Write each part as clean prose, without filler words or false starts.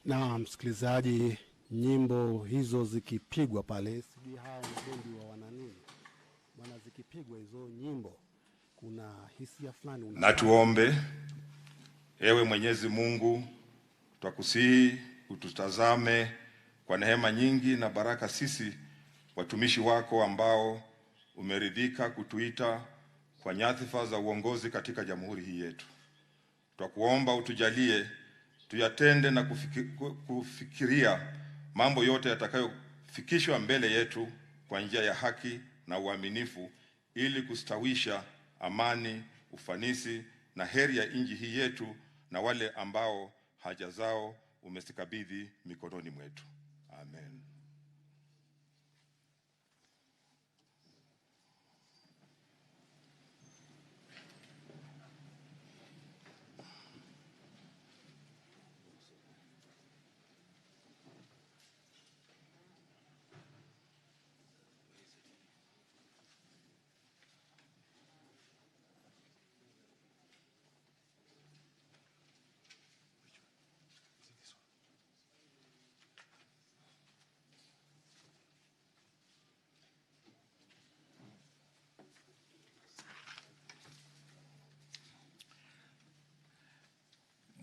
Na msikilizaji, nyimbo hizo zikipigwa pale, sijui hao mabendi wa wananini, bwana, zikipigwa hizo nyimbo kuna hisia fulani. Na tuombe. Ewe Mwenyezi Mungu, twakusihi ututazame kwa neema nyingi na baraka sisi watumishi wako ambao umeridhika kutuita kwa nyadhifa za uongozi katika jamhuri hii yetu. Twakuomba utujalie tuyatende na kufikiria mambo yote yatakayofikishwa mbele yetu kwa njia ya haki na uaminifu, ili kustawisha amani, ufanisi na heri ya nchi hii yetu na wale ambao haja zao umezikabidhi mikononi mwetu. Amen.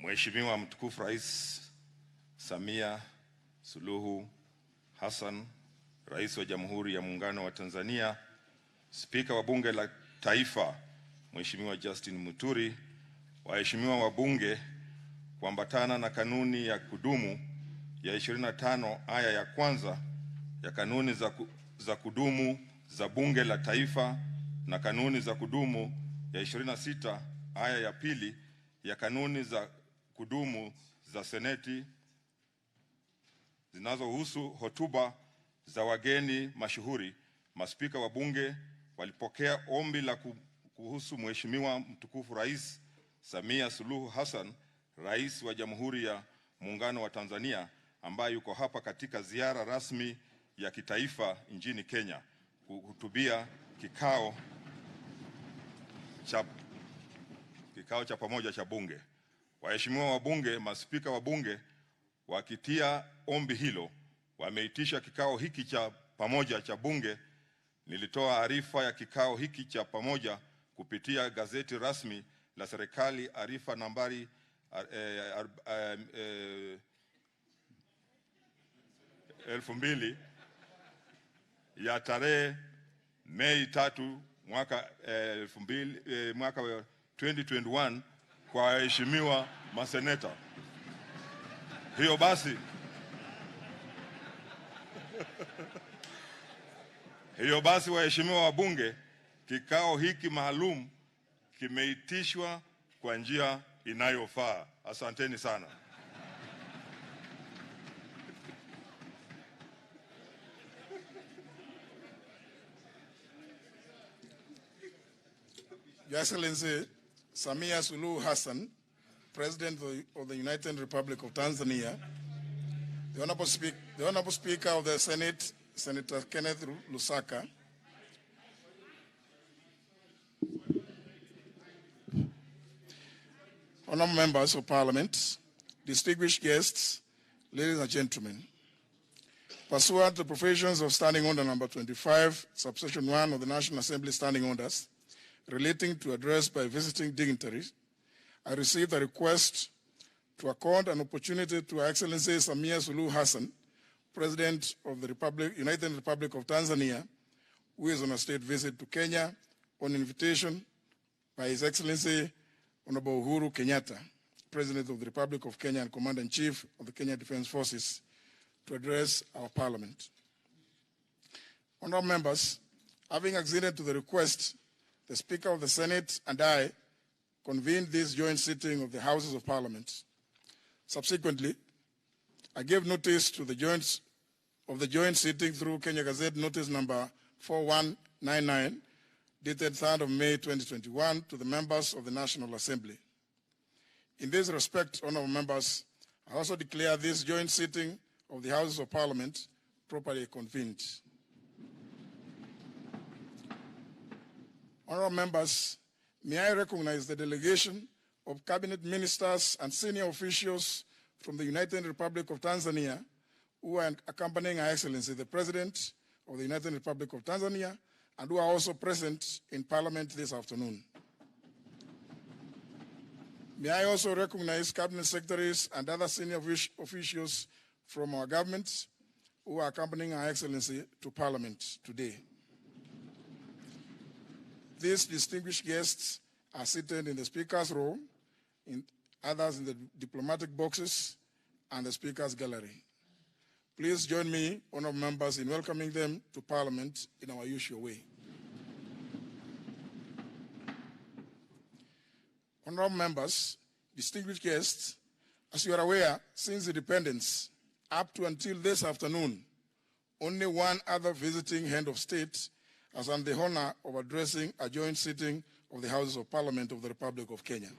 Mheshimiwa Mtukufu Rais Samia Suluhu Hassan, Rais wa Jamhuri ya Muungano wa Tanzania, Spika wa Bunge la Taifa Mheshimiwa Justin Muturi, waheshimiwa wabunge, kuambatana na kanuni ya kudumu ya 25 aya ya kwanza ya kanuni za kudumu za Bunge la Taifa na kanuni za kudumu ya 26 aya ya pili ya kanuni za kudumu za Seneti zinazohusu hotuba za wageni mashuhuri, maspika wa bunge walipokea ombi la kuhusu Mheshimiwa Mtukufu Rais Samia Suluhu Hassan, Rais wa Jamhuri ya Muungano wa Tanzania, ambaye yuko hapa katika ziara rasmi ya kitaifa nchini Kenya kuhutubia kikao cha pamoja cha bunge. Waheshimiwa wabunge, maspika wa bunge wakitia ombi hilo, wameitisha kikao hiki cha pamoja cha bunge. Nilitoa arifa ya kikao hiki cha pamoja kupitia gazeti rasmi la serikali, arifa nambari 2000 ya tarehe Mei 3 mwaka 2021 kwa waheshimiwa maseneta. Hiyo basi waheshimiwa wabunge, kikao hiki maalum kimeitishwa kwa njia inayofaa. Asanteni sana. Your Excellency Samia Suluhu Hassan, President of the United Republic of Tanzania, the Honorable Speaker of the Senate, Senator Kenneth Lusaka, Honorable Members of Parliament, distinguished guests, ladies and gentlemen, pursuant to the provisions of Standing Order number 25, subsection 1 of the National Assembly Standing Orders, relating to address by visiting dignitaries, I received a request to accord an opportunity to Her Excellency Samia Suluhu Hassan, President of the United Republic of Tanzania, who is on a state visit to Kenya on invitation by His Excellency Honorable Uhuru Kenyatta, President of the Republic of Kenya and Commander-in-Chief of the Kenya Defense Forces, to address our Parliament. Honorable members, having acceded to the request, the Speaker of the Senate and I convened this joint sitting of the Houses of Parliament. Subsequently, I gave notice to the joint sitting through Kenya Gazette notice number 4199, dated 3rd of May 2021, to the members of the National Assembly. In this respect, honorable members, I also declare this joint sitting of the Houses of Parliament properly convened. Honorable members, may I recognize the delegation of cabinet ministers and senior officials from the United Republic of Tanzania who are accompanying Her Excellency, the President of the United Republic of Tanzania, and who are also present in Parliament this afternoon. May I also recognize Cabinet Secretaries and other senior officials from our government who are accompanying Her Excellency to Parliament today. These distinguished guests are seated in the Speaker's row, others in the diplomatic boxes and the Speaker's gallery. Please join me, honourable members, in welcoming them to Parliament in our usual way. Honourable members, distinguished guests, as you are aware, since independence, up to until this afternoon, only one other visiting head of state has had the honour of addressing a joint sitting of the Houses of Parliament of the Republic of Kenya.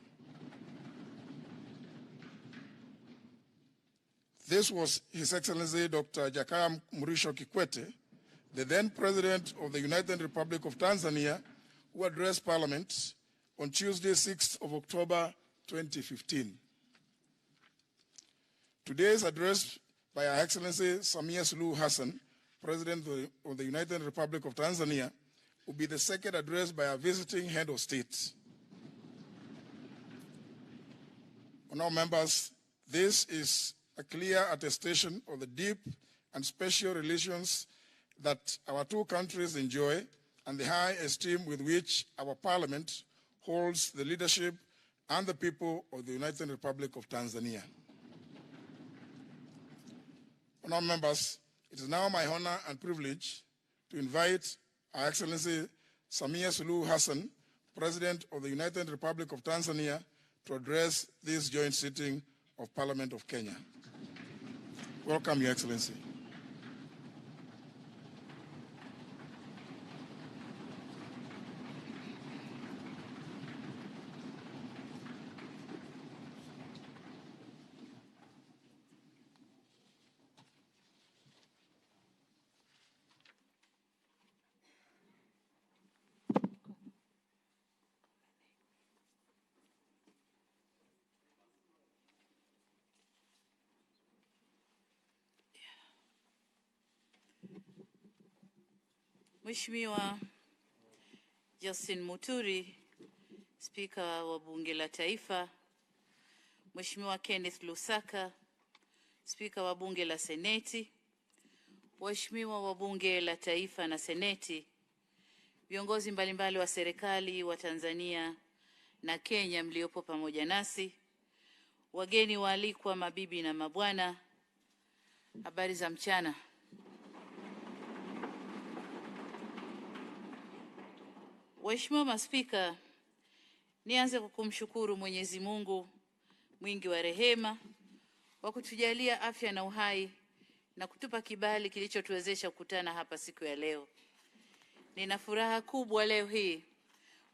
This was His Excellency Dr. Jakaya Mrisho Kikwete, the then President of the United Republic of Tanzania, who addressed Parliament on Tuesday, 6th of October 2015. Today's address by Her Excellency Samia Suluhu Hassan, President of the United Republic of Tanzania, will be the second address by a visiting head of state. Honourable members, this is a clear attestation of the deep and special relations that our two countries enjoy and the high esteem with which our Parliament holds the leadership and the people of the United Republic of Tanzania. Honourable members, it is now my honor and privilege to invite Her Excellency Samia Suluhu Hassan, President of the United Republic of Tanzania, to address this joint sitting of Parliament of Kenya. Welcome, Your Excellency. Mheshimiwa Justin Muturi, Spika wa Bunge la Taifa, Mheshimiwa Kenneth Lusaka, Spika wa Bunge la Seneti, Waheshimiwa wa Bunge la Taifa na Seneti, viongozi mbalimbali wa serikali wa Tanzania na Kenya mliopo pamoja nasi, wageni waalikwa, mabibi na mabwana, habari za mchana. Waheshimiwa maspika, nianze kwa kumshukuru Mwenyezi Mungu mwingi wa rehema kwa kutujalia afya na uhai na kutupa kibali kilichotuwezesha kukutana hapa siku ya leo. Nina furaha kubwa leo hii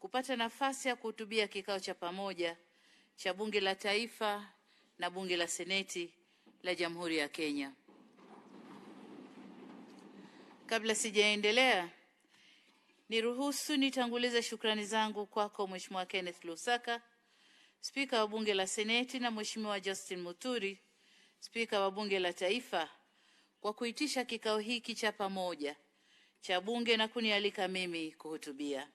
kupata nafasi ya kuhutubia kikao cha pamoja cha Bunge la Taifa na Bunge la Seneti la Jamhuri ya Kenya. Kabla sijaendelea, niruhusu nitangulize shukrani zangu kwako Mheshimiwa Kenneth Lusaka, Spika wa Bunge la Seneti, na Mheshimiwa Justin Muturi, Spika wa Bunge la Taifa, kwa kuitisha kikao hiki cha pamoja cha Bunge na kunialika mimi kuhutubia.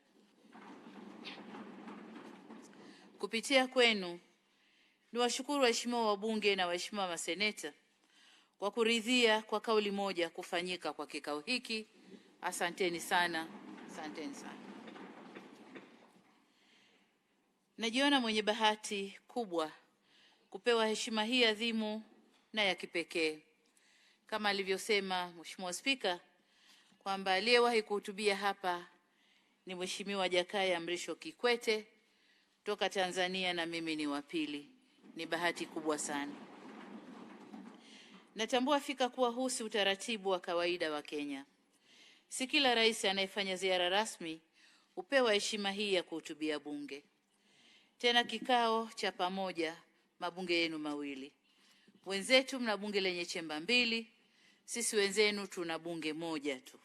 Kupitia kwenu, niwashukuru waheshimiwa wabunge na waheshimiwa maseneta kwa kuridhia kwa kauli moja kufanyika kwa kikao hiki. Asanteni sana. Asanteni sana. Najiona mwenye bahati kubwa kupewa heshima hii adhimu na ya kipekee. Kama alivyosema Mheshimiwa Spika kwamba aliyewahi kuhutubia hapa ni Mheshimiwa Jakaya Mrisho Kikwete kutoka Tanzania na mimi ni wa pili. Ni bahati kubwa sana. Natambua fika kuwa huu si utaratibu wa kawaida wa Kenya. Si kila rais anayefanya ziara rasmi hupewa heshima hii ya kuhutubia bunge. Tena kikao cha pamoja mabunge yenu mawili. Wenzetu mna bunge lenye chemba mbili, sisi wenzenu tuna bunge moja tu.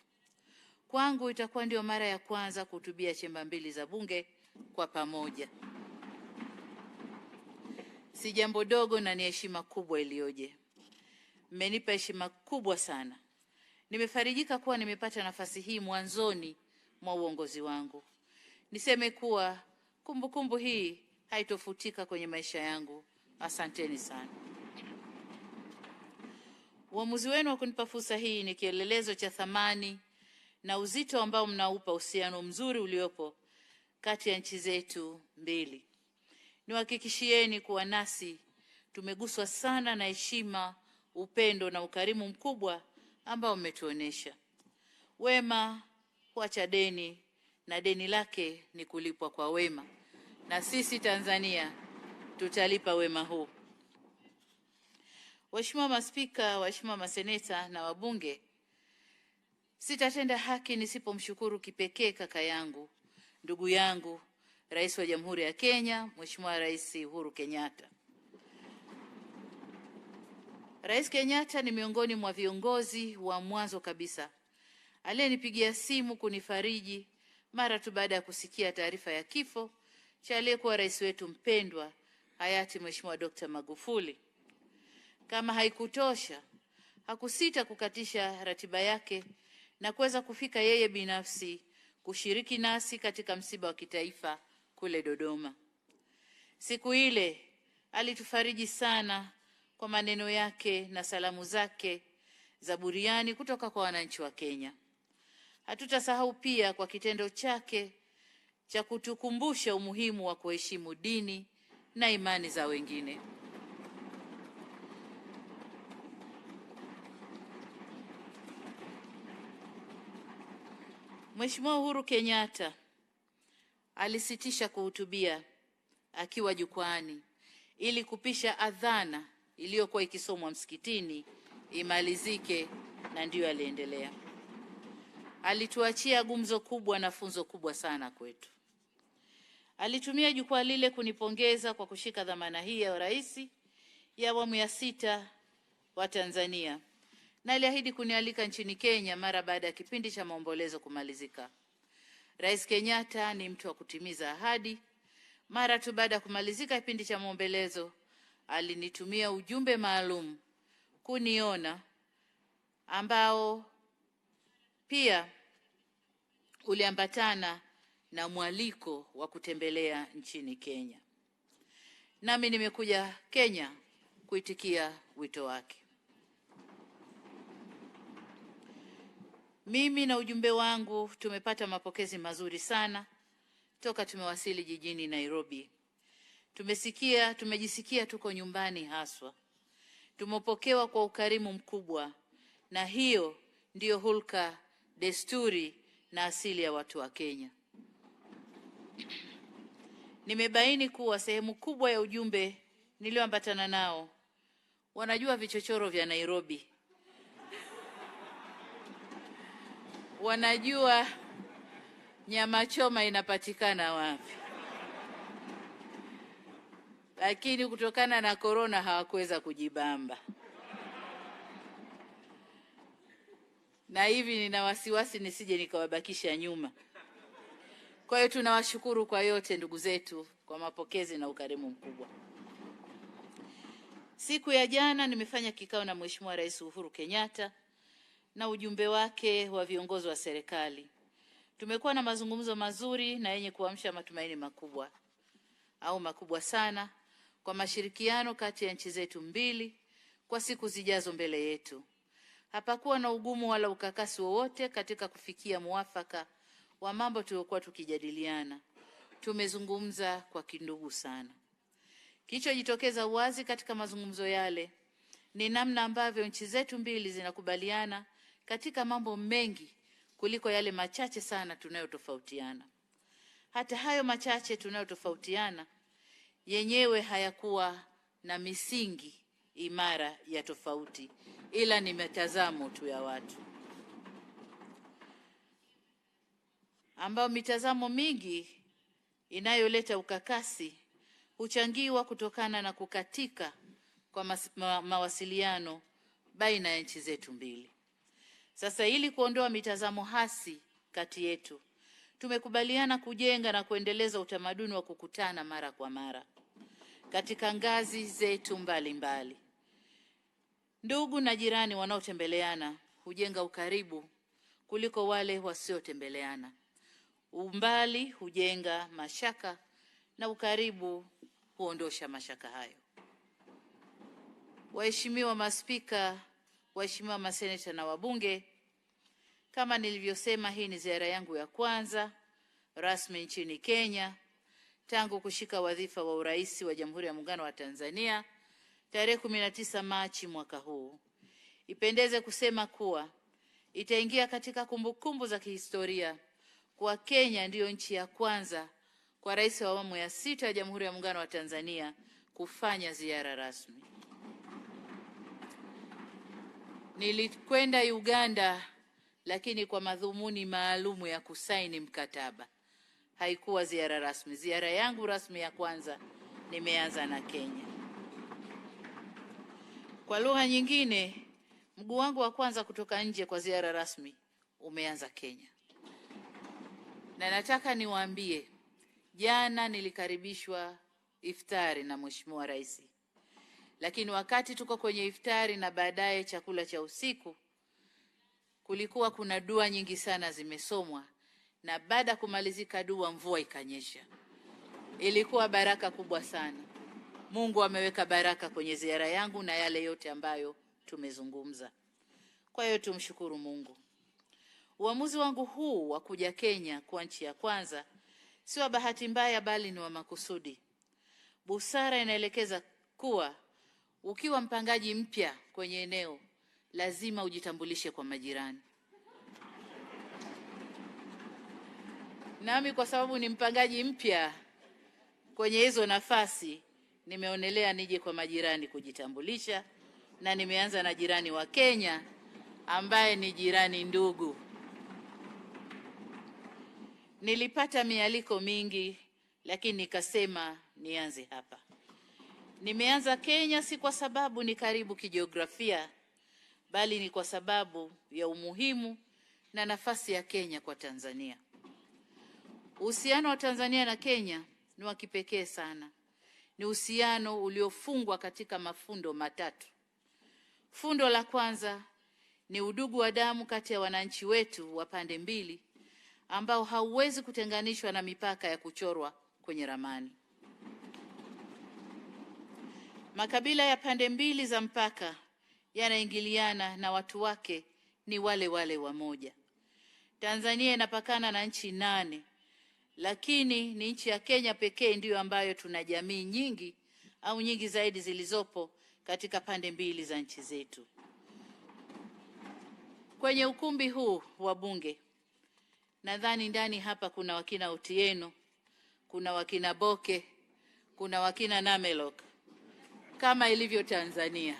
Kwangu itakuwa ndio mara ya kwanza kuhutubia chemba mbili za bunge kwa pamoja. si jambo dogo na ni heshima kubwa iliyoje. Mmenipa heshima kubwa sana. Nimefarijika kuwa nimepata nafasi hii mwanzoni mwa uongozi wangu. Niseme kuwa kumbukumbu hii haitofutika kwenye maisha yangu. Asanteni sana. Uamuzi wenu wa kunipa fursa hii ni kielelezo cha thamani na uzito ambao mnaupa uhusiano mzuri uliopo kati ya nchi zetu mbili. Niwahakikishieni kuwa nasi tumeguswa sana na heshima, upendo na ukarimu mkubwa ambao mmetuonesha. Wema huacha deni na deni lake ni kulipwa kwa wema, na sisi Tanzania tutalipa wema huu. Waheshimiwa maspika, waheshimiwa maseneta na wabunge, sitatenda haki nisipomshukuru kipekee kaka yangu, ndugu yangu, Rais wa Jamhuri ya Kenya, Mheshimiwa Rais Uhuru Kenyatta. Rais Kenyatta ni miongoni mwa viongozi wa mwanzo kabisa aliyenipigia simu kunifariji mara tu baada ya kusikia taarifa ya kifo cha aliyekuwa rais wetu mpendwa hayati Mheshimiwa Dr. Magufuli. Kama haikutosha, hakusita kukatisha ratiba yake na kuweza kufika yeye binafsi kushiriki nasi katika msiba wa kitaifa kule Dodoma. Siku ile alitufariji sana kwa maneno yake na salamu zake za buriani kutoka kwa wananchi wa Kenya. Hatutasahau pia kwa kitendo chake cha kutukumbusha umuhimu wa kuheshimu dini na imani za wengine. Mheshimiwa Uhuru Kenyatta alisitisha kuhutubia akiwa jukwani ili kupisha adhana iliyokuwa ikisomwa msikitini imalizike, na ndiyo aliendelea. Alituachia gumzo kubwa na funzo kubwa sana kwetu. Alitumia jukwaa lile kunipongeza kwa kushika dhamana hii ya rais ya awamu ya 6 wa Tanzania, na aliahidi kunialika nchini Kenya mara baada ya kipindi cha maombolezo kumalizika. Rais Kenyatta ni mtu wa kutimiza ahadi. Mara tu baada ya kumalizika kipindi cha maombolezo, alinitumia ujumbe maalum kuniona, ambao pia uliambatana na mwaliko wa kutembelea nchini Kenya. Nami nimekuja Kenya kuitikia wito wake. Mimi na ujumbe wangu tumepata mapokezi mazuri sana toka tumewasili jijini Nairobi. Tumejisikia tuko nyumbani haswa. Tumepokewa kwa ukarimu mkubwa, na hiyo ndiyo hulka, desturi na asili ya watu wa Kenya. Nimebaini kuwa sehemu kubwa ya ujumbe nilioambatana nao wanajua vichochoro vya Nairobi. Wanajua nyama choma inapatikana wapi. Lakini kutokana na korona hawakuweza kujibamba. Na hivi nina wasiwasi nisije nikawabakisha nyuma. Kwa hiyo tunawashukuru kwa yote ndugu zetu kwa mapokezi na ukarimu mkubwa. Siku ya jana nimefanya kikao na Mheshimiwa Rais Uhuru Kenyatta na ujumbe wake wa viongozi wa serikali. Tumekuwa na mazungumzo mazuri na yenye kuamsha matumaini makubwa sana kwa mashirikiano kati ya nchi zetu mbili kwa siku zijazo mbele yetu. Hapakuwa na ugumu wala ukakasi wowote katika kufikia muafaka wa mambo tuliokuwa tukijadiliana. Tumezungumza kwa kindugu sana. Kilichojitokeza wazi katika mazungumzo yale ni namna ambavyo nchi zetu mbili zinakubaliana katika mambo mengi kuliko yale machache sana tunayotofautiana. Hata hayo machache tunayotofautiana yenyewe hayakuwa na misingi imara ya tofauti, ila ni mitazamo tu ya watu, ambao mitazamo mingi inayoleta ukakasi huchangiwa kutokana na kukatika kwa mawasiliano baina ya nchi zetu mbili. Sasa ili kuondoa mitazamo hasi kati yetu, tumekubaliana kujenga na kuendeleza utamaduni wa kukutana mara kwa mara. katika ngazi zetu mbalimbali. Ndugu na jirani wanaotembeleana hujenga ukaribu kuliko wale wasiotembeleana. Umbali hujenga mashaka na ukaribu huondosha mashaka hayo. Waheshimiwa maspika, waheshimiwa maseneta na wabunge, kama nilivyosema, hii ni ziara yangu ya kwanza rasmi nchini Kenya tangu kushika wadhifa wa urais wa Jamhuri ya Muungano wa Tanzania tarehe 19 Machi mwaka huu. Ipendeze kusema kuwa itaingia katika kumbukumbu za kihistoria kwa Kenya ndiyo nchi ya kwanza kwa rais wa awamu ya 6 ya Jamhuri ya Muungano wa Tanzania kufanya ziara rasmi. Nilikwenda Uganda lakini kwa madhumuni maalumu ya kusaini mkataba. Haikuwa ziara rasmi. Ziara yangu rasmi ya kwanza nimeanza na Kenya. Kwa lugha nyingine, mguu wangu wa kwanza kutoka nje kwa ziara rasmi umeanza Kenya. Na nataka niwaambie, jana nilikaribishwa iftari na Mheshimiwa Rais. Lakini wakati tuko kwenye iftari na baadaye chakula cha usiku, kulikuwa kuna dua nyingi sana zimesomwa, na baada kumalizika dua mvua ikanyesha. Ilikuwa baraka kubwa sana. Mungu ameweka baraka kwenye ziara yangu na yale yote ambayo tumezungumza. Kwa hiyo tumshukuru Mungu. Uamuzi wangu huu wa kuja Kenya kwa nchi ya kwanza si wa bahati mbaya, bali ni wa makusudi. Busara inaelekeza kuwa ukiwa mpangaji mpya kwenye eneo lazima ujitambulishe kwa majirani. Nami kwa sababu ni mpangaji mpya kwenye hizo nafasi, nimeonelea nije kwa majirani kujitambulisha, na nimeanza na jirani wa Kenya ambaye ni jirani ndugu. Nilipata mialiko mingi lakini nikasema nianze hapa. Nimeanza Kenya si kwa sababu ni karibu kijiografia, bali ni kwa sababu ya umuhimu na nafasi ya Kenya kwa Tanzania. Uhusiano wa Tanzania na Kenya ni wa kipekee sana. Ni uhusiano uliofungwa katika mafundo matatu. Fundo la kwanza ni udugu wa damu kati ya wananchi wetu wa pande mbili ambao hauwezi kutenganishwa na mipaka ya kuchorwa kwenye ramani. Makabila ya pande mbili za mpaka yanaingiliana na watu wake ni wale wale wamoja. Tanzania inapakana na nchi 8, lakini ni nchi ya Kenya pekee ndiyo ambayo tuna jamii nyingi au nyingi zaidi zilizopo katika pande mbili za nchi zetu. Kwenye ukumbi huu wa bunge, nadhani ndani hapa kuna wakina Otieno, kuna wakina Boke, kuna wakina Namelok kama ilivyo Tanzania.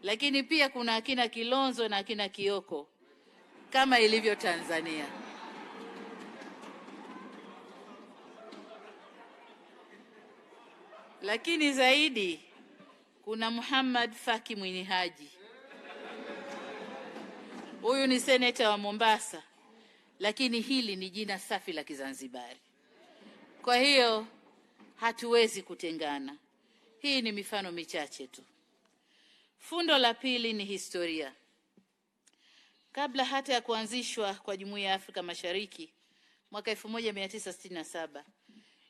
Lakini pia kuna akina Kilonzo na akina Kioko kama ilivyo Tanzania. Lakini zaidi kuna Muhammad Faki Mwini Haji. Huyu ni seneta wa Mombasa, lakini hili ni jina safi la Kizanzibari. Kwa hiyo hatuwezi kutengana. Hii ni mifano michache tu. Fundo la pili ni historia. Kabla hata ya kuanzishwa kwa Jumuiya ya Afrika Mashariki mwaka 1967,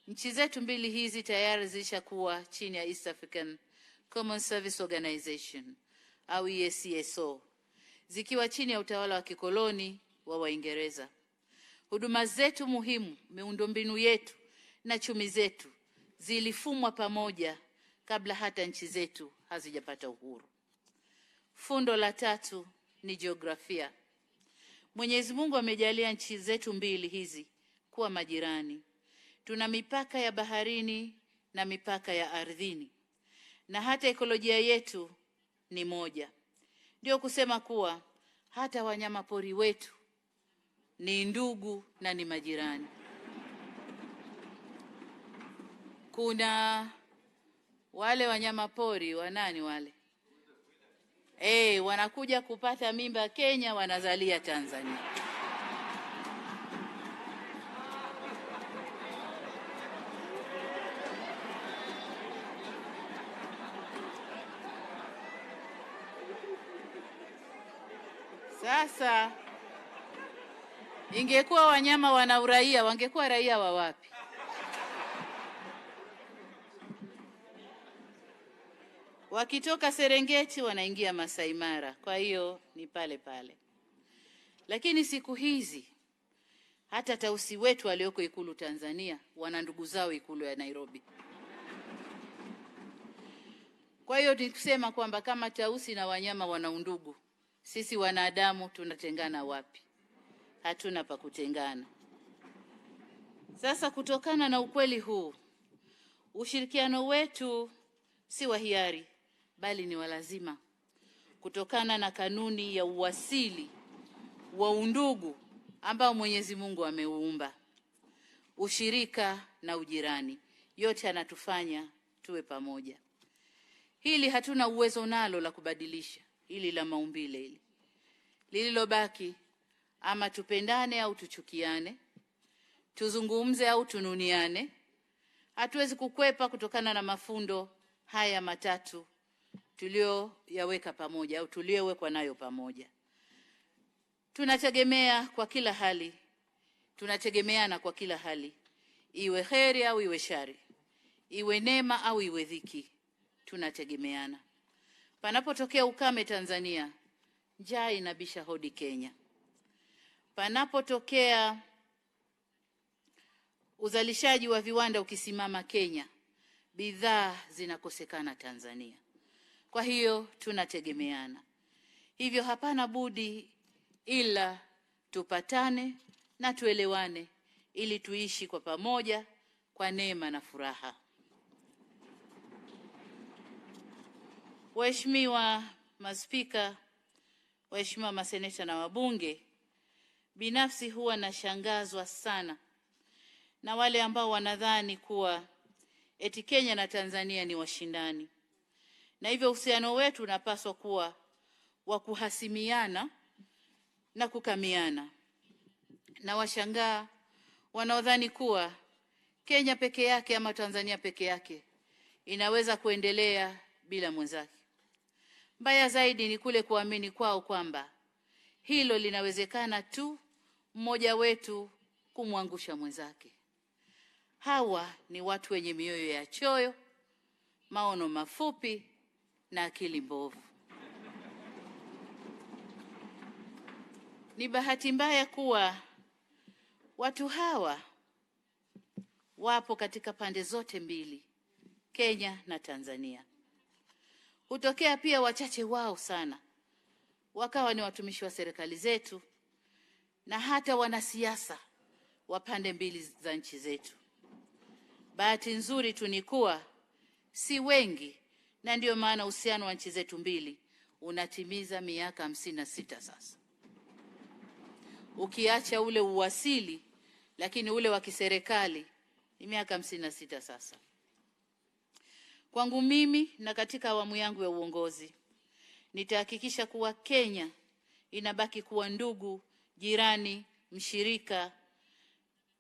nchi zetu mbili hizi tayari zilishakuwa chini ya East African Common Service Organization au EACSO, zikiwa chini ya utawala wa kikoloni wa Waingereza. Huduma zetu muhimu, miundombinu yetu na chumi zetu zilifumwa pamoja kabla hata nchi zetu hazijapata uhuru. Fundo la tatu ni jiografia. Mwenyezi Mungu amejalia nchi zetu mbili hizi kuwa majirani. Tuna mipaka ya baharini na mipaka ya ardhini, na hata ekolojia yetu ni moja. Ndio kusema kuwa hata wanyama pori wetu ni ndugu na ni majirani. Kuna wale wanyama pori wanani wale? Wanakuja kupata mimba Kenya, wanazalia Tanzania. Sasa ingekuwa wanyama wana uraia, wangekuwa raia wa wapi? Wakitoka Serengeti wanaingia Masai Mara, kwa hiyo ni pale pale. Lakini siku hizi hata tausi wetu walioko Ikulu Tanzania wana ndugu zao Ikulu ya Nairobi. Kwa hiyo nikusema kwamba kama tausi na wanyama wana undugu, sisi wanadamu tunatengana wapi? Hatuna pa kutengana. Sasa kutokana na ukweli huu, ushirikiano wetu si wa hiari bali ni wa lazima, kutokana na kanuni ya uasili wa undugu ambao Mwenyezi Mungu ameuumba. Ushirika na ujirani, yote yanatufanya tuwe pamoja. Hili hatuna uwezo nalo la kubadilisha, hili la maumbile hili. Lililobaki, ama tupendane au tuchukiane, tuzungumze au tununiane, hatuwezi kukwepa kutokana na mafundo haya matatu tulioyaweka pamoja au tuliowekwa nayo pamoja. Tunategemea kwa kila hali, tunategemeana kwa kila hali, iwe heri au iwe shari, iwe neema au iwe dhiki, tunategemeana. Panapotokea ukame Tanzania, njaa inabisha hodi Kenya. Panapotokea uzalishaji wa viwanda ukisimama Kenya, bidhaa zinakosekana Tanzania. Kwa hiyo tunategemeana. Hivyo hapana budi ila tupatane na tuelewane ili tuishi kwa pamoja kwa neema na furaha. Waheshimiwa maspika, waheshimiwa maseneta na wabunge, binafsi huwa nashangazwa sana na wale ambao wanadhani kuwa eti Kenya na Tanzania ni washindani, na hivyo uhusiano wetu unapaswa kuwa wa kuhasimiana na kukamiana. Na washangaa wanaodhani kuwa Kenya peke yake ama Tanzania peke yake inaweza kuendelea bila mwenzake. Mbaya zaidi ni kule kuamini kwao kwamba hilo linawezekana tu mmoja wetu kumwangusha mwenzake. Hawa ni watu wenye mioyo ya choyo, maono mafupi na akili mbovu. Ni bahati mbaya kuwa watu hawa wapo katika pande zote mbili, Kenya na Tanzania. Hutokea pia wachache wao sana wakawa ni watumishi wa serikali zetu na hata wanasiasa wa pande mbili za nchi zetu. Bahati nzuri tu ni kuwa si wengi, na ndio maana uhusiano wa nchi zetu mbili unatimiza miaka 56 sasa. Ukiacha ule uwasili, lakini ule wa kiserikali ni miaka 56 sasa. Kwangu mimi na katika awamu yangu ya uongozi, nitahakikisha kuwa Kenya inabaki kuwa ndugu, jirani,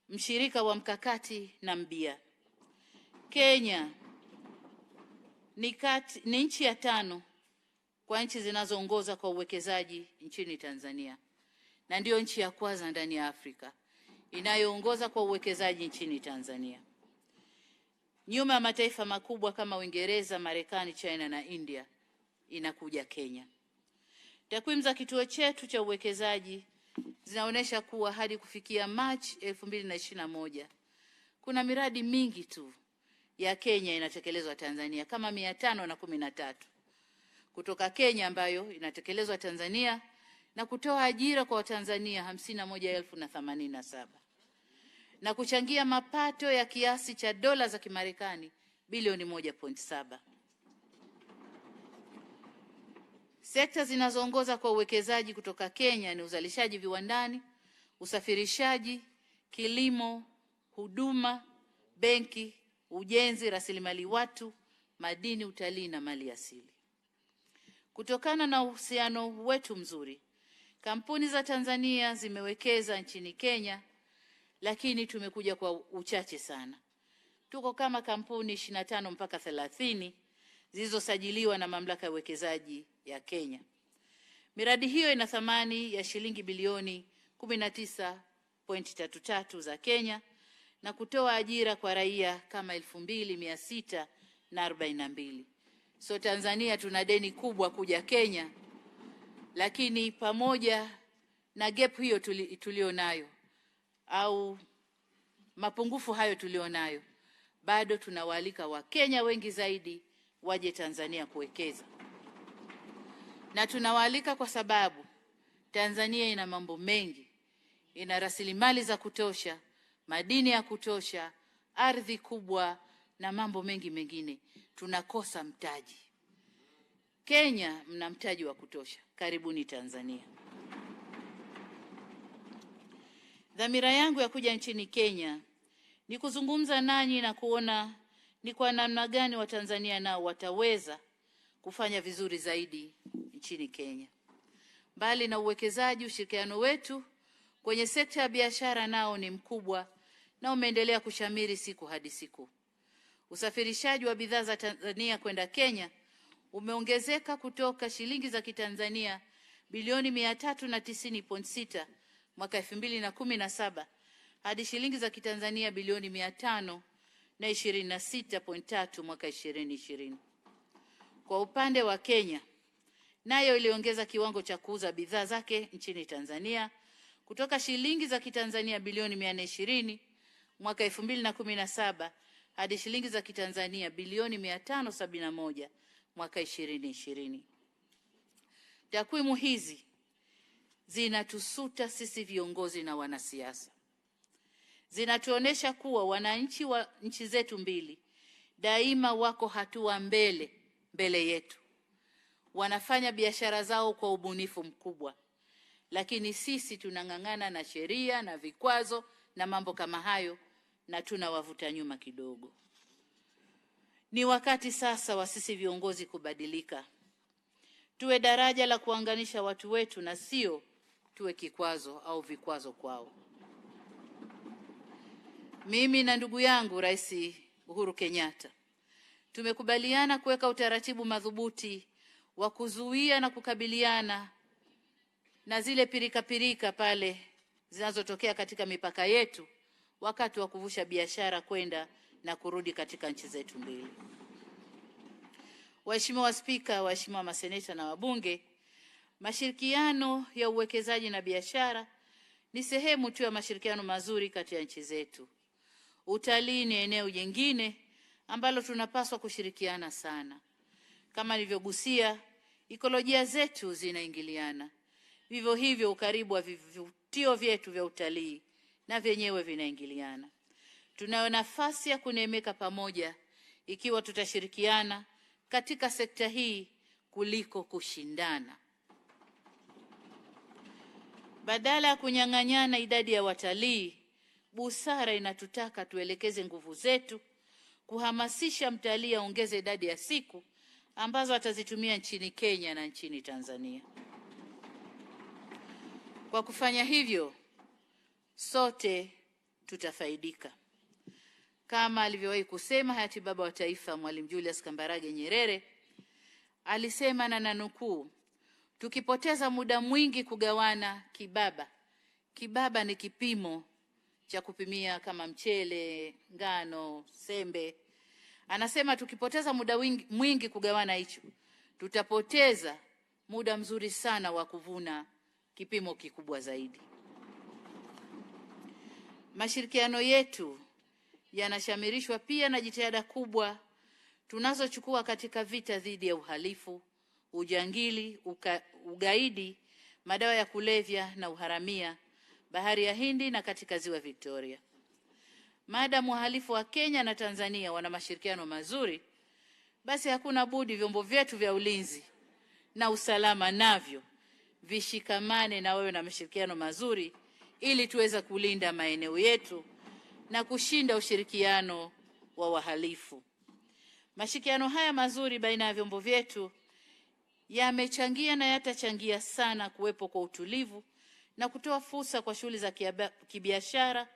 mshirika wa mkakati na mbia. Kenya ni nchi ya 5 kwa nchi zinazoongoza kwa uwekezaji nchini Tanzania, na ndio nchi ya kwanza ndani ya Afrika inayoongoza kwa uwekezaji nchini Tanzania. Nyuma ya mataifa makubwa kama Uingereza, Marekani, China na India inakuja Kenya. Takwimu za kituo chetu cha uwekezaji zinaonyesha kuwa hadi kufikia Machi 2021 kuna miradi mingi tu ya Kenya inatekelezwa Tanzania, kama 513 kutoka Kenya ambayo inatekelezwa Tanzania na kutoa ajira kwa Watanzania 51,087 na kuchangia mapato ya kiasi cha dola za Kimarekani bilioni 1.7. Sekta zinazoongoza kwa uwekezaji kutoka Kenya ni uzalishaji viwandani, usafirishaji, kilimo, huduma, benki, ujenzi, rasilimali watu, madini, utalii na mali asili. Kutokana na uhusiano wetu mzuri, kampuni za Tanzania zimewekeza nchini Kenya, lakini tumekuja kwa uchache sana. Tuko kama kampuni 25 mpaka 30 zilizosajiliwa na mamlaka ya uwekezaji ya Kenya. Miradi hiyo ina thamani ya shilingi bilioni 19.33 za Kenya na kutoa ajira kwa raia kama 2642. So Tanzania tuna deni kubwa kuja Kenya, lakini pamoja na gap hiyo tulionayo au mapungufu hayo tulionayo, bado tunawaalika Wakenya wengi zaidi waje Tanzania kuwekeza. Na tunawaalika kwa sababu Tanzania ina mambo mengi, ina rasilimali za kutosha, madini ya kutosha, ardhi kubwa na mambo mengi mengine. Tunakosa mtaji. Kenya mna mtaji wa kutosha. Karibuni Tanzania. Dhamira yangu ya kuja nchini Kenya ni kuzungumza nanyi na kuona ni kwa namna gani Watanzania nao wataweza kufanya vizuri zaidi nchini Kenya. Mbali na uwekezaji, ushirikiano wetu kwenye sekta ya biashara nao ni mkubwa na umeendelea kushamiri siku hadi siku. Usafirishaji wa bidhaa za Tanzania kwenda Kenya umeongezeka kutoka shilingi za Kitanzania bilioni 390.6 mwaka 2017 hadi shilingi za Kitanzania bilioni 526.3 mwaka 2020. Kwa upande wa Kenya, nayo iliongeza kiwango cha kuuza bidhaa zake nchini Tanzania kutoka shilingi za Kitanzania bilioni 420 mwaka 2017 hadi shilingi za Kitanzania bilioni 571 mwaka 2020. Takwimu hizi zinatusuta sisi viongozi na wanasiasa. Zinatuonesha kuwa wananchi wa nchi zetu mbili daima wako hatua mbele yetu. Wanafanya biashara zao kwa ubunifu mkubwa, lakini sisi tunang'ang'ana na sheria na vikwazo na mambo kama hayo, na tunawavuta nyuma kidogo. Ni wakati sasa wa sisi viongozi kubadilika. Tuwe daraja la kuunganisha watu wetu na sio tuwe kikwazo au vikwazo kwao. Mimi na ndugu yangu Rais Uhuru Kenyatta tumekubaliana kuweka utaratibu madhubuti wa kuzuia na kukabiliana na zile pirika pale zinazotokea katika mipaka yetu wakati wa kuvusha biashara kwenda na kurudi katika nchi zetu mbili. Waheshimiwa Spika, waheshimiwa maseneta na wabunge, mashirikiano ya uwekezaji na biashara ni sehemu tu ya mashirikiano mazuri kati ya nchi zetu. Utalii ni eneo jingine ambalo tunapaswa kushirikiana sana. Kama nilivyogusia, ekolojia zetu zinaingiliana. Vivyo hivyo ukaribu wa vivutio vyetu vya utalii na vyenyewe vinaingiliana. Tunayo nafasi ya kunemeka pamoja ikiwa tutashirikiana katika sekta hii kuliko kushindana. Badala ya kunyang'anyana idadi ya watalii, busara inatutaka tuelekeze nguvu zetu kuhamasisha mtalii aongeze idadi ya siku ambazo atazitumia nchini Kenya na nchini Tanzania. Kwa kufanya hivyo, sote tutafaidika. Kama alivyowahi kusema hayati baba wa taifa Mwalimu Julius Kambarage Nyerere, alisema na nanukuu, tukipoteza muda mwingi kugawana kibaba ni kipimo cha kupimia kama mchele, ngano, sembe. Anasema tukipoteza muda mwingi kugawana hicho, tutapoteza muda mzuri sana wa kuvuna kipimo kikubwa zaidi. Mashirikiano yetu yanashamirishwa pia na jitihada kubwa tunazochukua katika vita dhidi ya uhalifu, ujangili, ugaidi, madawa ya kulevya na uharamia, Bahari ya Hindi na katika Ziwa Victoria. Maadamu wahalifu wa Kenya na Tanzania wana mashirikiano mazuri, basi hakuna budi vyombo vyetu vya ulinzi na usalama navyo vishikamane na wewe na mashirikiano mazuri ili tuweze kulinda maeneo yetu na kushinda ushirikiano wa wahalifu. Mashirikiano haya mazuri baina ya vyombo vyetu yamechangia na yatachangia sana kuwepo kwa utulivu na kutoa fursa kwa shughuli za kibiashara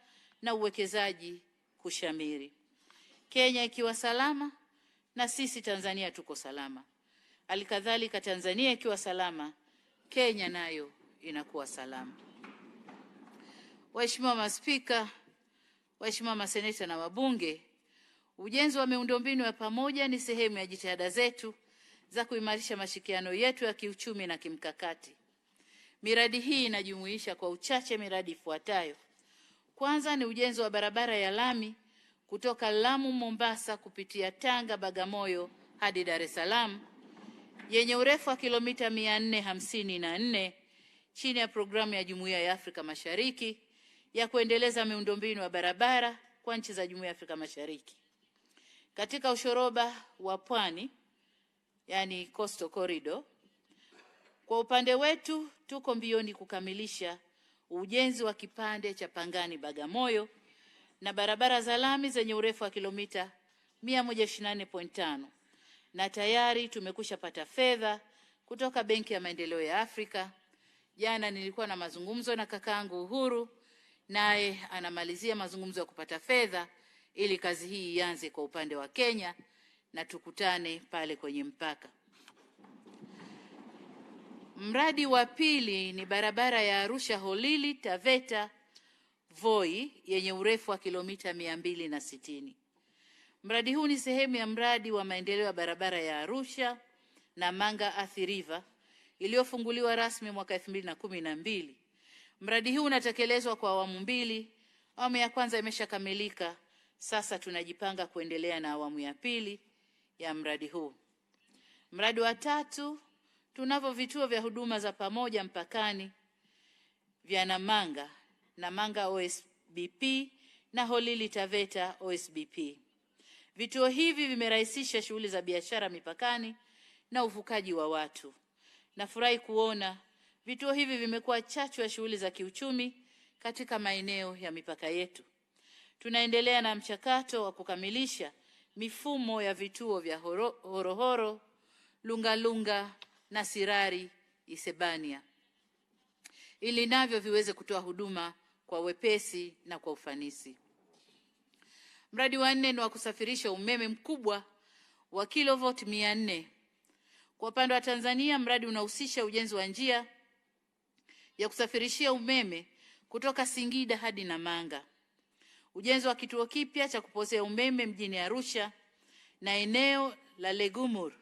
na uwekezaji kushamiri. Kenya ikiwa salama na sisi Tanzania tuko salama. Halikadhalika Tanzania ikiwa salama Kenya nayo inakuwa salama. Waheshimiwa maspika, waheshimiwa maseneta na wabunge, ujenzi wa miundombinu ya pamoja ni sehemu ya jitihada zetu za kuimarisha mashirikiano yetu ya kiuchumi na kimkakati. Miradi hii inajumuisha kwa uchache miradi ifuatayo. Kwanza ni ujenzi wa barabara ya lami kutoka Lamu Mombasa kupitia Tanga Bagamoyo hadi Dar es Salaam yenye urefu wa kilomita 454 chini ya programu ya Jumuiya ya Afrika Mashariki ya kuendeleza miundombinu ya barabara kwa nchi za Jumuiya ya Afrika Mashariki. Katika ushoroba wa pwani, yani Coastal Corridor, kwa upande wetu tuko mbioni kukamilisha ujenzi wa kipande cha Pangani Bagamoyo na barabara za lami zenye urefu wa kilomita 124.5 na tayari tumekwisha pata fedha kutoka Benki ya Maendeleo ya Afrika. Jana nilikuwa na mazungumzo na kakaangu Uhuru, naye anamalizia mazungumzo ya kupata fedha ili kazi hii ianze kwa upande wa Kenya na tukutane pale kwenye mpaka. Mradi wa pili ni barabara ya Arusha Holili Taveta Voi yenye urefu wa kilomita 260. Mradi huu ni sehemu ya mradi wa maendeleo ya barabara ya Arusha na Manga Athi River iliyofunguliwa rasmi mwaka 2012. Mradi huu unatekelezwa kwa awamu mbili. Awamu ya kwanza imeshakamilika. Sasa tunajipanga kuendelea na awamu ya pili ya mradi huu. Mradi wa tatu, tunavyo vituo vya huduma za pamoja mpakani vya Namanga OSBP na Holili Taveta OSBP. Vituo hivi vimerahisisha shughuli za biashara mipakani na uvukaji wa watu. Nafurahi kuona vituo hivi vimekuwa chachu ya shughuli za kiuchumi katika maeneo ya mipaka yetu. Tunaendelea na mchakato wa kukamilisha mifumo ya vituo vya Horohoro, Lungalunga na Sirari Isebania ili navyo viweze kutoa huduma kwa wepesi na kwa ufanisi. Mradi wa 4 ni wa kusafirisha umeme mkubwa wa kilovoti 400. Kwa upande wa Tanzania, mradi unahusisha ujenzi wa njia ya kusafirishia umeme kutoka Singida hadi Namanga, ujenzi wa kituo kipya cha kupozea umeme mjini Arusha na eneo la Legumur,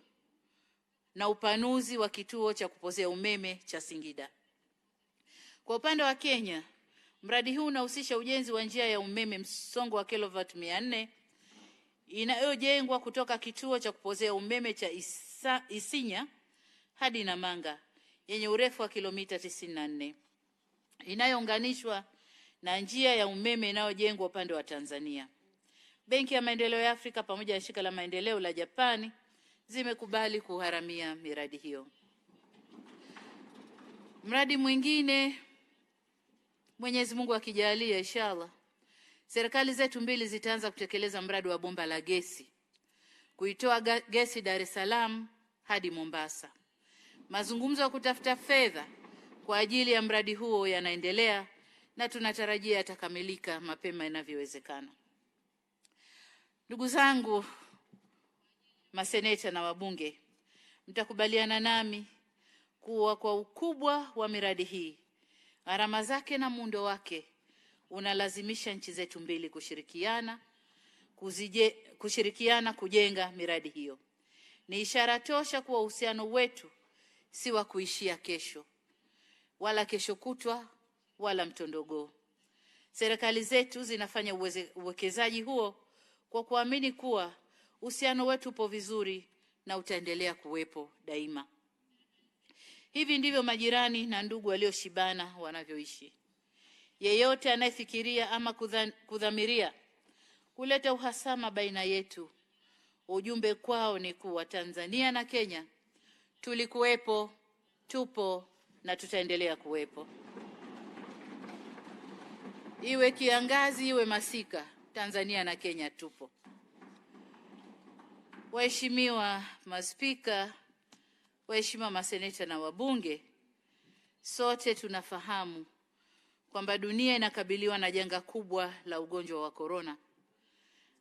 na upanuzi wa kituo cha kupozea umeme cha Singida. Kwa upande wa Kenya, mradi huu unahusisha ujenzi wa njia ya umeme msongo wa kilovoti 400 inayojengwa kutoka kituo cha kupozea umeme cha Isinya hadi Namanga yenye urefu wa kilomita 94, inayounganishwa na njia ya umeme inayojengwa upande wa Tanzania. Benki ya Maendeleo ya Afrika pamoja na shirika la maendeleo la Japani zimekubali kuharamia miradi hiyo. Mradi mwingine, Mwenyezi Mungu akijalia inshallah, serikali zetu mbili zitaanza kutekeleza mradi wa bomba la gesi kuitoa gesi Dar es Salaam hadi Mombasa. Mazungumzo ya kutafuta fedha kwa ajili ya mradi huo yanaendelea na tunatarajia yatakamilika mapema inavyowezekana. Ndugu zangu maseneta na wabunge, mtakubaliana nami kuwa kwa ukubwa wa miradi hii, gharama zake na muundo wake unalazimisha nchi zetu mbili kushirikiana kujenga miradi hiyo. Ni ishara tosha kuwa uhusiano wetu si wa kuishia kesho, wala kesho kutwa, wala mtondogoo. Serikali zetu zinafanya uwekezaji huo kwa kuamini kuwa uhusiano wetu upo vizuri na utaendelea kuwepo daima. Hivi ndivyo majirani na ndugu walioshibana wanavyoishi. Yeyote anayefikiria ama kudhamiria kuleta uhasama baina yetu, ujumbe kwao ni kuwa Tanzania na Kenya tulikuwepo, tupo na tutaendelea kuwepo. Iwe kiangazi, iwe masika, Tanzania na Kenya tupo. Waheshimiwa maspika, waheshimiwa maseneta na wabunge, sote tunafahamu kwamba dunia inakabiliwa na janga kubwa la ugonjwa wa korona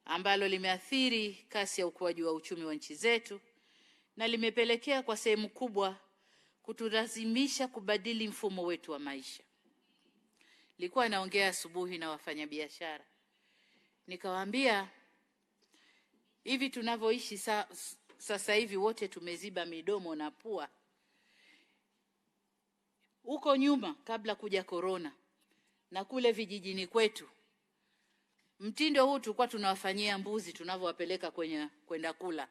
ambalo limeathiri kasi ya ukuaji wa uchumi wa nchi zetu na limepelekea kwa sehemu kubwa kutulazimisha kubadili mfumo wetu wa maisha. Nilikuwa naongea asubuhi na wafanyabiashara, nikawaambia hivi tunavyoishi sasa hivi wote tumeziba midomo na pua. Huko nyuma kabla kuja corona na kule vijijini kwetu, mtindo huu tulikuwa tunawafanyia mbuzi tunavyowapeleka kwenda kula.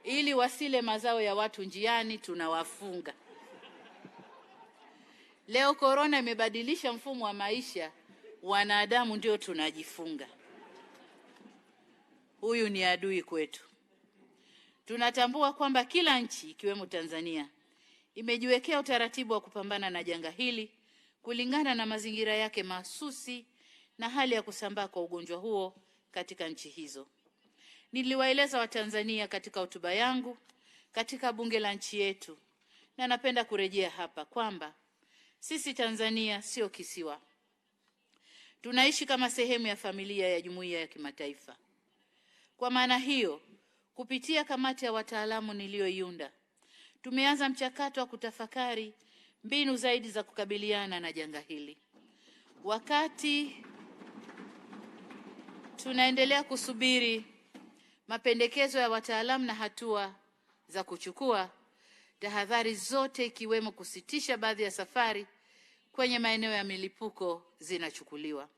Ili wasile mazao ya watu njiani tunawafunga. Leo corona imebadilisha mfumo wa maisha, wanadamu ndio tunajifunga. Huyu ni adui kwetu. Tunatambua kwamba kila nchi ikiwemo Tanzania imejiwekea utaratibu wa kupambana na janga hili kulingana na mazingira yake mahsusi na hali ya kusambaa kwa ugonjwa huo katika nchi hizo. Niliwaeleza Watanzania katika hotuba yangu katika bunge la nchi yetu, na napenda kurejea hapa kwamba sisi Tanzania sio kisiwa. Tunaishi kama sehemu ya familia ya jumuiya ya kimataifa. Kwa maana hiyo, kupitia kamati ya wataalamu niliyoiunda, tumeanza mchakato wa kutafakari mbinu zaidi za kukabiliana na janga hili. Wakati tunaendelea kusubiri mapendekezo ya wataalamu na hatua za kuchukua, tahadhari zote ikiwemo kusitisha baadhi ya safari kwenye maeneo ya milipuko zinachukuliwa.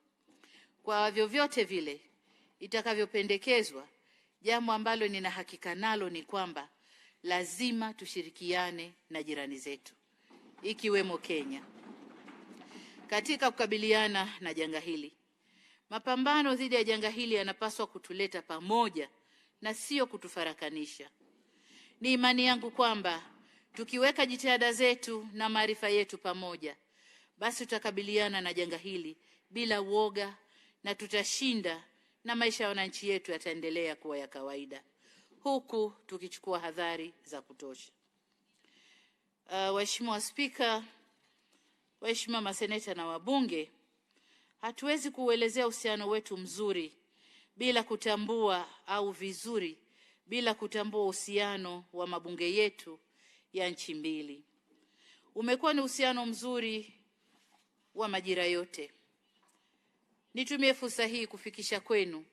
Kwa vyovyote vile itakavyopendekezwa, jambo ambalo nina hakika nalo ni kwamba lazima tushirikiane na jirani zetu ikiwemo Kenya katika kukabiliana na janga hili. Mapambano dhidi ya janga hili yanapaswa kutuleta pamoja na sio kutufarakanisha. Ni imani yangu kwamba tukiweka jitihada zetu na maarifa yetu pamoja, basi tutakabiliana na janga hili bila woga na tutashinda, na maisha ya wananchi yetu yataendelea kuwa ya kawaida huku tukichukua hadhari za kutosha. Waheshimiwa Spika, waheshimiwa maseneta na wabunge, hatuwezi kuelezea uhusiano wetu mzuri bila kutambua au vizuri bila kutambua uhusiano wa mabunge yetu ya nchi mbili. Umekuwa ni uhusiano mzuri wa majira yote. Nitumie fursa hii kufikisha kwenu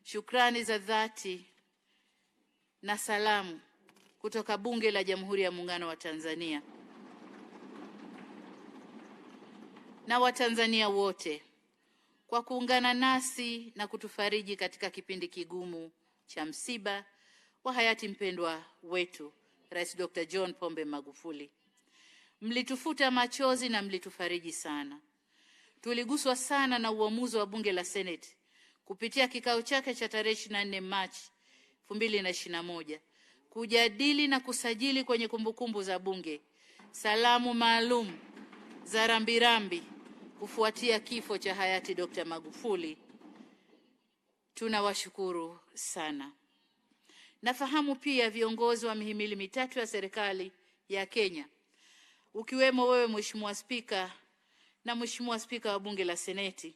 shukrani za dhati na salamu kutoka Bunge la Jamhuri ya Muungano wa Tanzania na Watanzania wote kwa kuungana nasi na kutufariji katika kipindi kigumu cha msiba wa hayati mpendwa wetu Rais Dr. John Pombe Magufuli. Mlitufuta machozi na mlitufariji sana. Tuliguswa sana na uamuzi wa Bunge la Senate kupitia kikao chake cha tarehe 24 Machi 2021 kujadili na kusajili kwenye kumbukumbu za Bunge salamu maalum za rambirambi kufuatia kifo cha hayati Dr. Magufuli. Tunawashukuru sana. Nafahamu pia viongozi wa mihimili mitatu ya serikali ya Kenya, ukiwemo wewe Mheshimiwa Spika na Mheshimiwa Spika wa Bunge la Seneti,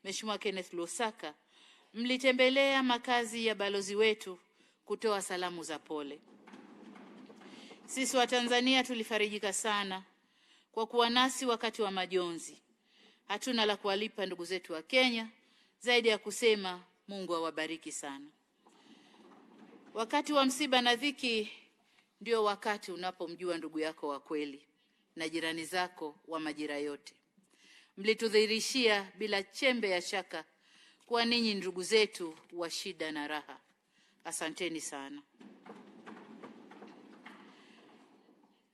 Mheshimiwa Kenneth Lusaka, mlitembelea makazi ya balozi wetu kutoa salamu za pole. Sisi wa Tanzania tulifarijika sana kwa kuwa nasi wakati wa majonzi. Hatuna la kuwalipa ndugu zetu wa Kenya zaidi ya kusema Mungu awabariki sana. Wakati wa msiba na dhiki ndio wakati unapomjua ndugu yako wa kweli na jirani zako wa majira yote. Mlitudhihirishia bila chembe ya shaka kuwa ninyi ndugu zetu wa shida na raha. Asanteni sana.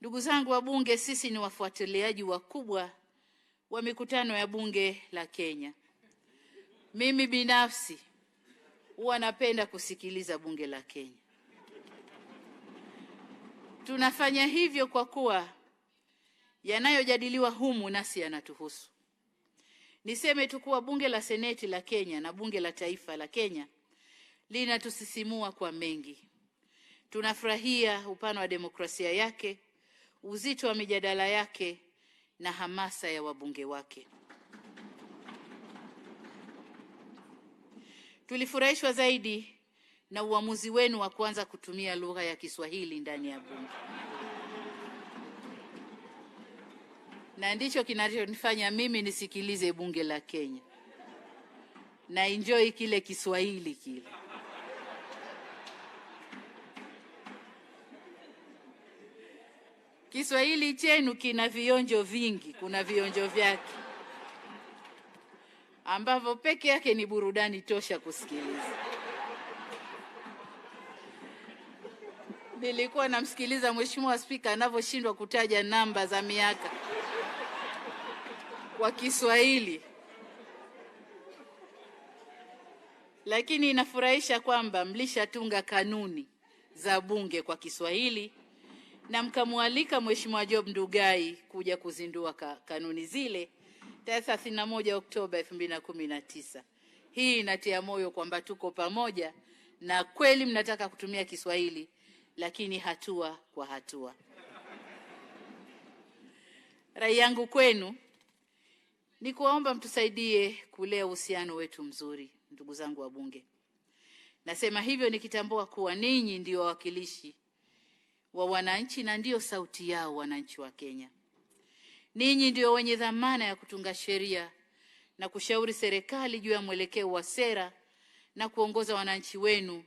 Ndugu zangu wa Bunge, sisi ni wafuatiliaji wakubwa wa mikutano ya Bunge la Kenya. Mimi binafsi huwa napenda kusikiliza Bunge la Kenya. Tunafanya hivyo kwa kuwa yanayojadiliwa humu nasi yanatuhusu. Niseme tu kuwa Bunge la Seneti la Kenya na Bunge la Taifa la Kenya linatusisimua kwa mengi. Tunafurahia upana wa demokrasia yake, uzito wa mijadala yake na hamasa ya wabunge wake. Tulifurahishwa zaidi na uamuzi wenu wa kuanza kutumia lugha ya Kiswahili ndani ya Bunge. na ndicho kinachonifanya mimi nisikilize bunge la Kenya na enjoy kile Kiswahili kile. Kiswahili chenu kina vionjo vingi, kuna vionjo vyake ambavyo peke yake ni burudani tosha kusikiliza. Nilikuwa namsikiliza Mheshimiwa Spika anavyoshindwa kutaja namba za miaka kwa Kiswahili. Lakini inafurahisha kwamba mlishatunga kanuni za bunge kwa Kiswahili na mkamwalika Mheshimiwa Job Ndugai kuja kuzindua kanuni zile tarehe 31 Oktoba 2019. Hii inatia moyo kwamba tuko pamoja na kweli mnataka kutumia Kiswahili, lakini hatua kwa hatua. Rai yangu kwenu ni kuomba mtusaidie kulea uhusiano wetu mzuri, ndugu zangu wa bunge. Nasema hivyo nikitambua kuwa ninyi ndio wawakilishi wa wananchi na ndio sauti yao wananchi wa Kenya. Ninyi ndio wenye dhamana ya kutunga sheria na kushauri serikali juu ya mwelekeo wa sera na kuongoza wananchi wenu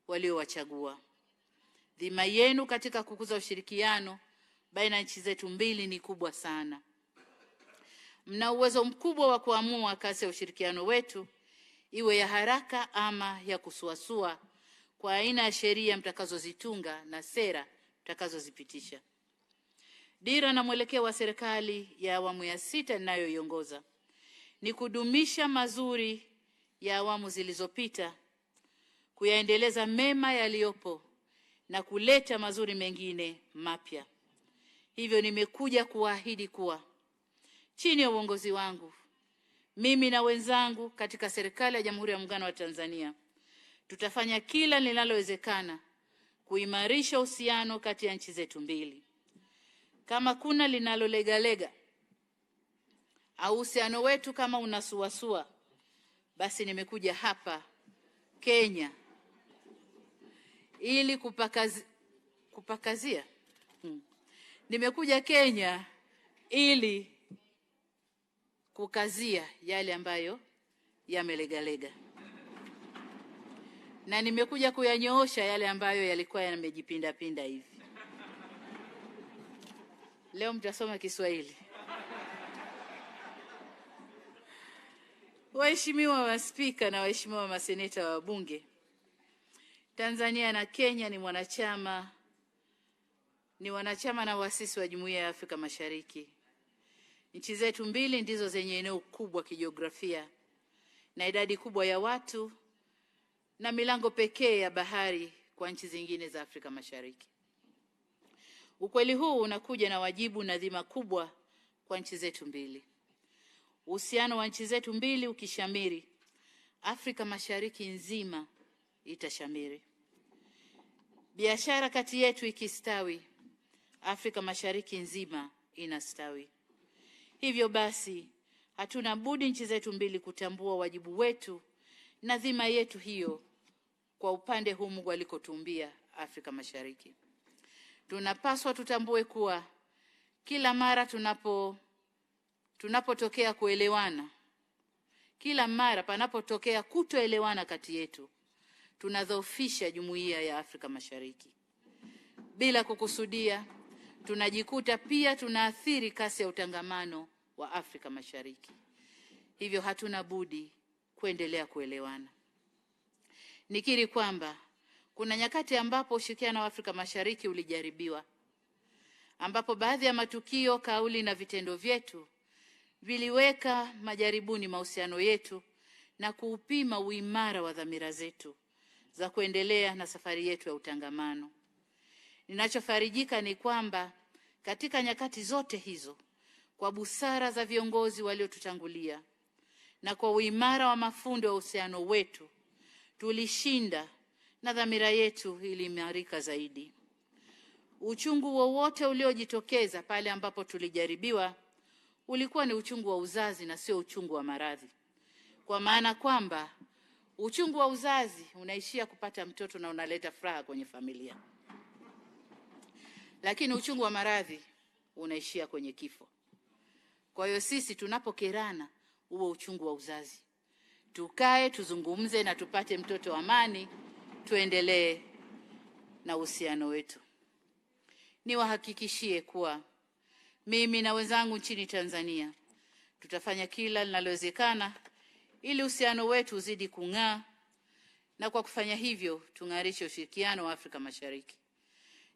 waliowachagua. Dhima yenu katika kukuza ushirikiano baina ya nchi zetu mbili ni kubwa sana. Mna uwezo mkubwa wa kuamua kasi ya ushirikiano wetu, iwe ya haraka ama ya kusuasua, kwa aina ya sheria mtakazozitunga na sera mtakazozipitisha. Dira na mwelekeo wa serikali ya awamu ya 6 ninayoiongoza ni kudumisha mazuri ya awamu zilizopita, kuyaendeleza mema yaliyopo na kuleta mazuri mengine mapya. Hivyo nimekuja kuahidi kuwa chini ya uongozi wangu, mimi na wenzangu katika serikali ya Jamhuri ya Muungano wa Tanzania tutafanya kila linalowezekana kuimarisha uhusiano kati ya nchi zetu mbili. Kama kuna linalolegalega au uhusiano wetu kama unasuasua, basi nimekuja hapa Kenya ili kupakazia. Nimekuja Kenya ili kukazia yale ambayo yamelegalega, na nimekuja kuyanyoosha yale ambayo yalikuwa yamejipinda pinda hivi. Leo mtasoma Kiswahili. Waheshimiwa Maspika na waheshimiwa maseneta wa bunge, Tanzania na Kenya ni wanachama na waasisi wa Jumuiya ya Afrika Mashariki. Nchi zetu mbili ndizo zenye eneo kubwa kijiografia na idadi kubwa ya watu na milango pekee ya bahari kwa nchi zingine za Afrika Mashariki. Ukweli huu unakuja na wajibu na dhima kubwa kwa nchi zetu mbili. Uhusiano wa nchi zetu mbili ukishamiri, Afrika Mashariki nzima itashamiri. Biashara kati yetu ikistawi, Afrika Mashariki nzima inastawi. Hivyo basi, hatuna budi nchi zetu mbili kutambua wajibu wetu na dhima yetu hiyo kwa upande huu Mungu alikotuumbia Afrika Mashariki. Tunapaswa tutambue kuwa kila mara tunapotokea kuelewana, kila mara panapotokea kutoelewana kati yetu, tunadhoofisha Jumuiya ya Afrika Mashariki. Bila kukusudia, tunajikuta pia tunaathiri kasi ya utangamano wa Afrika Mashariki. Hivyo hatuna budi kuendelea kuelewana. Nikiri kwamba kuna nyakati ambapo ushirikiano wa Afrika Mashariki ulijaribiwa, ambapo baadhi ya matukio, kauli na vitendo vyetu viliweka majaribuni mahusiano yetu na kuupima uimara wa dhamira zetu za kuendelea na safari yetu ya utangamano. Ninachofarijika ni kwamba katika nyakati zote hizo, kwa busara za viongozi waliotutangulia na kwa uimara wa mafundo wa uhusiano wetu, tulishinda na dhamira yetu iliimarika zaidi. Uchungu wowote uliojitokeza pale ambapo tulijaribiwa ulikuwa ni uchungu wa uzazi na sio uchungu wa maradhi. Kwa maana kwamba uchungu wa uzazi unaishia kupata mtoto na unaleta furaha kwenye familia, lakini uchungu wa maradhi unaishia kwenye kifo. Kwa hiyo sisi tunapokerana, huo uchungu wa uzazi, tukae tuzungumze na tupate mtoto wa amani, tuendelee na uhusiano wetu. Niwahakikishie kuwa mimi na wenzangu nchini Tanzania tutafanya kila linalowezekana ili uhusiano wetu uzidi kung'aa, na kwa kufanya hivyo tung'arishe ushirikiano wa Afrika Mashariki.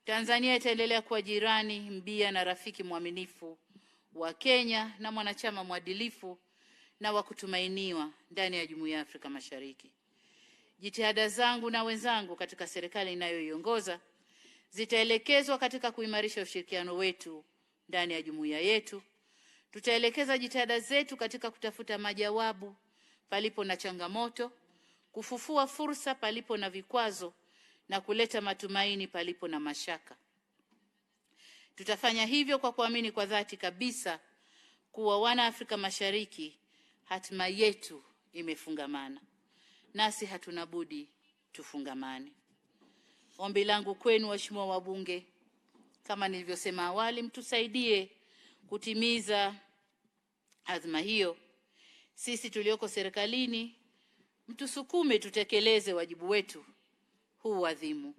Tanzania itaendelea kuwa jirani mbia na rafiki mwaminifu wa Kenya na mwanachama mwadilifu na wa kutumainiwa ndani ya Jumuiya ya Afrika Mashariki. Jitihada zangu na wenzangu katika serikali ninayoiongoza zitaelekezwa katika kuimarisha ushirikiano wetu ndani ya jumuiya yetu. Tutaelekeza jitihada zetu katika kutafuta majawabu palipo na changamoto, kufufua fursa palipo na vikwazo, na kuleta matumaini palipo na mashaka. Tutafanya hivyo kwa kuamini kwa dhati kabisa kuwa wana Afrika Mashariki, hatima yetu imefungamana, nasi hatuna budi tufungamane. Ombi langu kwenu, waheshimiwa wabunge, kama nilivyosema awali, mtusaidie kutimiza azma hiyo. Sisi tulioko serikalini, mtusukume tutekeleze wajibu wetu huu adhimu,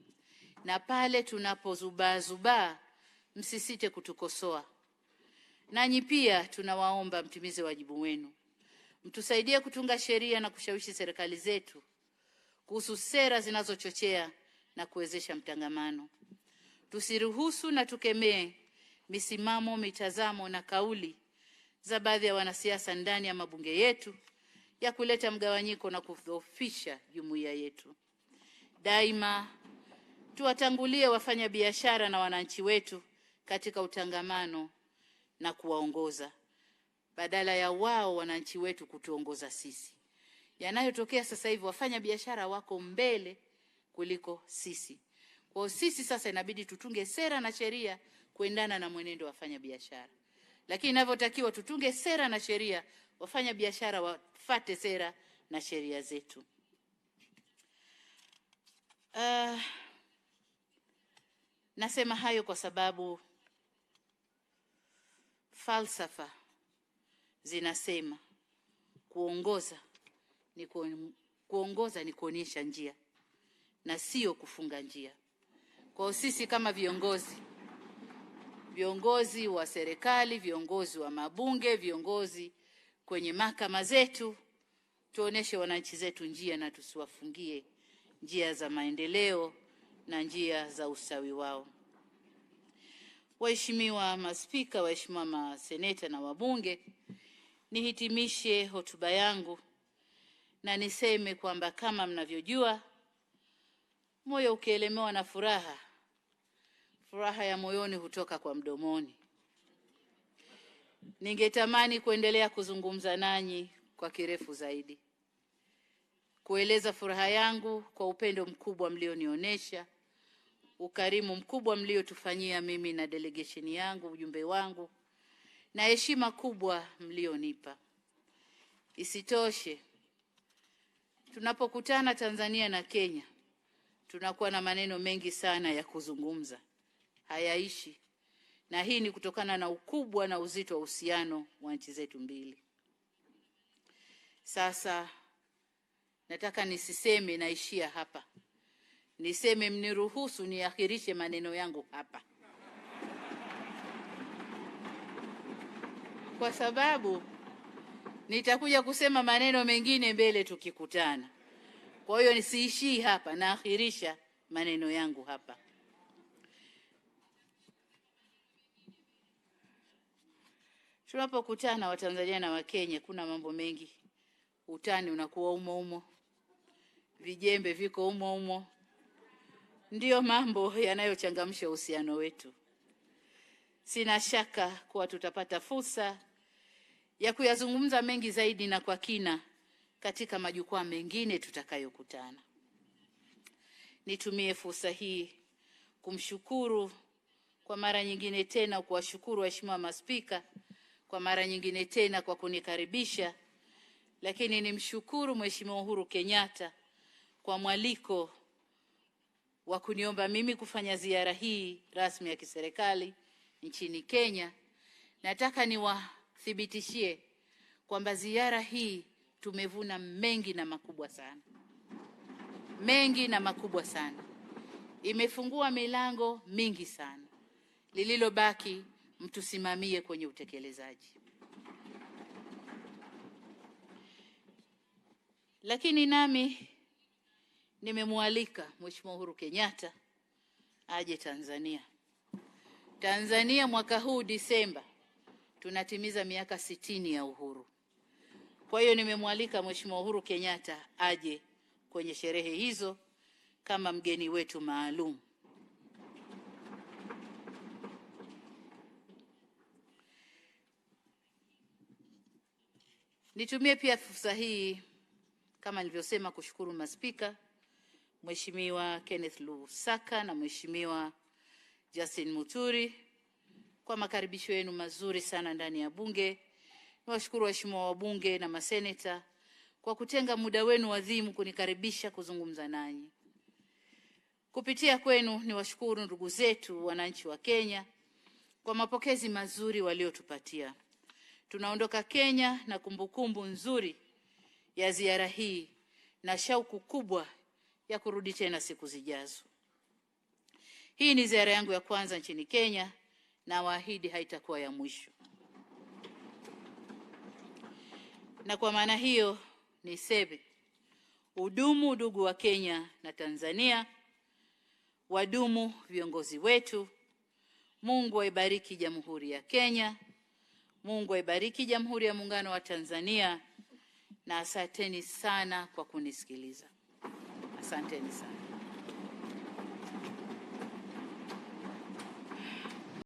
na pale tunapozubaa, msisite kutukosoa. Nanyi pia tunawaomba mtimize wajibu wenu. Mtusaidie kutunga sheria na kushawishi serikali zetu kuhusu sera zinazochochea na kuwezesha mtangamano. Tusiruhusu na tukemee misimamo, mitazamo na kauli za baadhi ya wanasiasa ndani ya mabunge yetu ya kuleta mgawanyiko na kudhoofisha jumuiya yetu. Daima tuwatangulie wafanya biashara na wananchi wetu katika utangamano na kuwaongoza, badala ya wao wananchi wetu kutuongoza sisi. Yanayotokea sasa hivi, wafanya biashara wako mbele kuliko sisi. Kwa sisi sasa inabidi tutunge sera na sheria kuendana na mwenendo wa wafanya biashara. Lakini inavyotakiwa tutunge sera na sheria, wafanya biashara wafuate sera na sheria zetu. Nasema hayo kwa sababu falsafa zinasema kuongoza ni kuonyesha njia na sio kufunga njia. Kwa sisi kama viongozi wa serikali, viongozi wa mabunge, viongozi kwenye mahakama zetu, tuoneshe wananchi zetu njia na tusiwafungie njia za maendeleo na njia za ustawi wao. Waheshimiwa maspika, waheshimiwa maseneta na wabunge, nihitimishe hotuba yangu na niseme kwamba kama mnavyojua, moyo ukielemewa na furaha ya moyoni hutoka kwa mdomoni. Ningetamani kuendelea kuzungumza nanyi kwa kirefu zaidi, kueleza furaha yangu kwa upendo mkubwa mlionionyesha, ukarimu mkubwa mliotufanyia mimi na delegation yangu, ujumbe wangu, na heshima kubwa mlionipa. Isitoshe, tunapokutana Tanzania na Kenya, tunakuwa na maneno mengi sana ya kuzungumza, hayaishi, na hii ni kutokana na ukubwa na uzito wa uhusiano wa nchi zetu mbili. Sasa nataka nisiseme naishia hapa, niseme mniruhusu niakhirishe maneno yangu hapa, kwa sababu nitakuja kusema maneno mengine mbele tukikutana. Kwa hiyo nisiishii hapa, naakhirisha maneno yangu hapa. Tunapokutana Watanzania na Wakenya, kuna mambo mengi. Utani unakuwa umo, vijembe viko umo. Ndiyo mambo yanayochangamsha uhusiano wetu. Sina shaka kuwa tutapata fursa ya kuyazungumza mengi zaidi na kwa kina katika majukwaa mengine tutakayokutana. Nitumie fursa hii kumshukuru kwa mara nyingine tena, kuwashukuru waheshimiwa maspika kwa mara nyingine tena kwa kunikaribisha, lakini nimshukuru Mheshimiwa Uhuru Kenyatta kwa mwaliko wa kuniomba mimi kufanya ziara hii rasmi ya kiserikali nchini Kenya. Nataka niwathibitishie kwamba ziara hii tumevuna mengi na makubwa sana. Mengi na makubwa sana. Imefungua milango mingi sana. Lililobaki mtusimamie kwenye utekelezaji. Lakini nami nimemwalika Mheshimiwa Uhuru Kenyatta aje Tanzania. Tanzania mwaka huu Disemba tunatimiza miaka 60 ya uhuru. Kwa hiyo nimemwalika Mheshimiwa Uhuru Kenyatta aje kwenye sherehe hizo kama mgeni wetu maalum. Nitumie pia fursa hii kama nilivyosema kushukuru maspika Mheshimiwa Kenneth Lusaka na Mheshimiwa Justin Muturi kwa makaribisho yenu mazuri sana ndani ya bunge. Niwashukuru waheshimiwa wabunge na maseneta kwa kutenga muda wenu adhimu kunikaribisha kuzungumza nanyi. Kupitia kwenu niwashukuru ndugu zetu wananchi wa Kenya kwa mapokezi mazuri waliotupatia. Tunaondoka Kenya na kumbukumbu nzuri ya ziara hii na shauku kubwa ya kurudi tena siku zijazo. Hii ni ziara yangu ya kwanza nchini Kenya na waahidi haitakuwa ya mwisho. Na kwa maana hiyo niseme udumu udugu wa Kenya na Tanzania, wadumu viongozi wetu. Mungu aibariki Jamhuri ya Kenya. Mungu aibariki Jamhuri ya Muungano wa Tanzania, na asanteni sana kwa kunisikiliza. Asanteni sana.